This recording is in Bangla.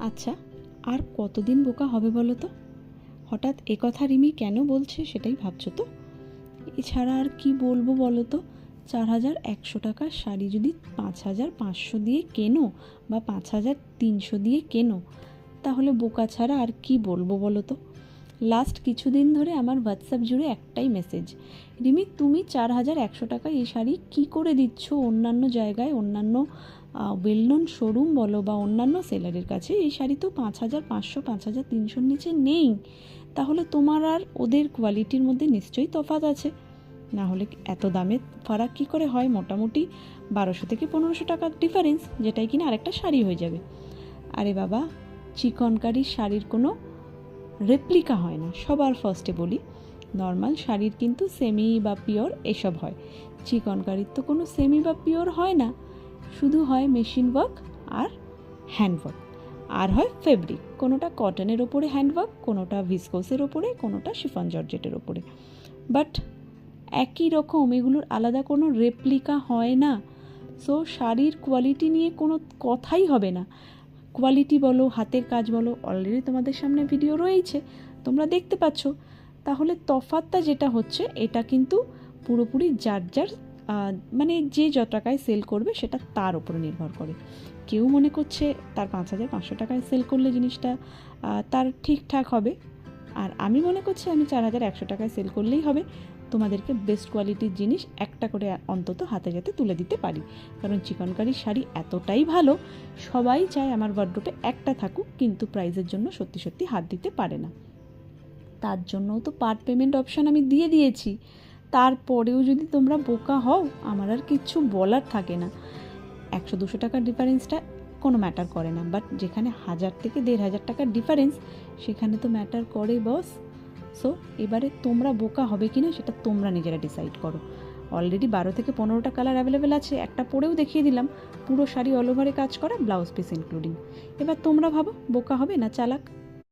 আচ্ছা, আর কতদিন বোকা হবে বলো তো? হঠাৎ একথা রিমি কেন বলছে সেটাই ভাবছো তো? এছাড়া আর কি বলবো বলো তো? 4100 টাকার শাড়ি যদি 5500 দিয়ে কেনো বা 5300 দিয়ে কেনো, তাহলে বোকা ছাড়া আর কি বলবো বলো তো? লাস্ট কিছুদিন ধরে আমার হোয়াটসঅ্যাপ জুড়ে একটাই মেসেজ, রিমি তুমি 4100 টাকায় এই শাড়ি কী করে দিচ্ছ? অন্যান্য জায়গায়, অন্যান্য ওয়েল নোন শোরুম বলো বা অন্যান্য সেলারের কাছে এই শাড়ি তো 5500 5300-র নিচে নেই। তাহলে তোমার আর ওদের কোয়ালিটির মধ্যে নিশ্চয়ই তফাৎ আছে, না হলে এত দামের ফারাক কী করে হয়? মোটামুটি 1200 থেকে 1500 টাকার ডিফারেন্স, যেটাই কিনা আরেকটা শাড়ি হয়ে যাবে। আরে বাবা, চিকনকারির শাড়ির কোনো রেপ্লিকা হয় না। সবার ফার্স্টে বলি, নর্মাল শাড়ির কিন্তু সেমি বা পিওর এসব হয়, চিকনকারির তো কোনো সেমি বা পিওর হয় না, শুধু হয় মেশিন ওয়ার্ক আর হ্যান্ডওয়ার্ক, আর হয় ফেব্রিক, কোনোটা কটনের ওপরে হ্যান্ডওয়ার্ক, কোনোটা ভিসকোসের ওপরে, কোনোটা শিফন জর্জেটের ওপরে। বাট একই রকম, এগুলোর আলাদা কোনো রেপ্লিকা হয় না। সো শাড়ির কোয়ালিটি নিয়ে কোনো কথাই হবে না। কোয়ালিটি বলো, হাতের কাজ বলো, অলরেডি তোমাদের সামনে ভিডিও রয়েছে, তোমরা দেখতে পাচ্ছ। তাহলে তফাৎটা যেটা হচ্ছে, এটা কিন্তু পুরোপুরি যার যার মানে যে যত টাকায় সেল করবে সেটা তার উপরে নির্ভর করে। কেউ মনে করছে তার 5500 টাকায় সেল করলে জিনিসটা তার ঠিকঠাক হবে, আর আমি মনে করছি আমি 4100 টাকায় সেল করলেই হবে। তোমাদেরকে বেস্ট কোয়ালিটির জিনিস একটা করে অন্তত হাতে যাতে তুলে দিতে পারি, কারণ চিকনকারির শাড়ি এতটাই ভালো, সবাই চায় আমার ওয়ার্ড্রোবে একটা থাকুক, কিন্তু প্রাইসের জন্য সত্যি সত্যি হাত দিতে পারে না। তার জন্যও তো পার্ট পেমেন্ট অপশান আমি দিয়ে দিয়েছি। তারপরেও যদি তোমরা বোকা হও, আমার আর কিচ্ছু বলার থাকে না। 100-200 টাকার ডিফারেন্সটা কোনো ম্যাটার করে না, বাট যেখানে 1000 থেকে 1500 টাকার ডিফারেন্স, সেখানে তো ম্যাটার করে বস। সো এবারে তোমরা বোকা হবে কি না সেটা তোমরা নিজেরা ডিসাইড করো। অলরেডি 12 থেকে 15টা কালার অ্যাভেলেবেল আছে, একটা পরেও দেখিয়ে দিলাম, পুরো শাড়ি অল ওভারে কাজ করা, ব্লাউজ পিস ইনক্লুডিং। এবার তোমরা ভাবো বোকা হবে না চালাক।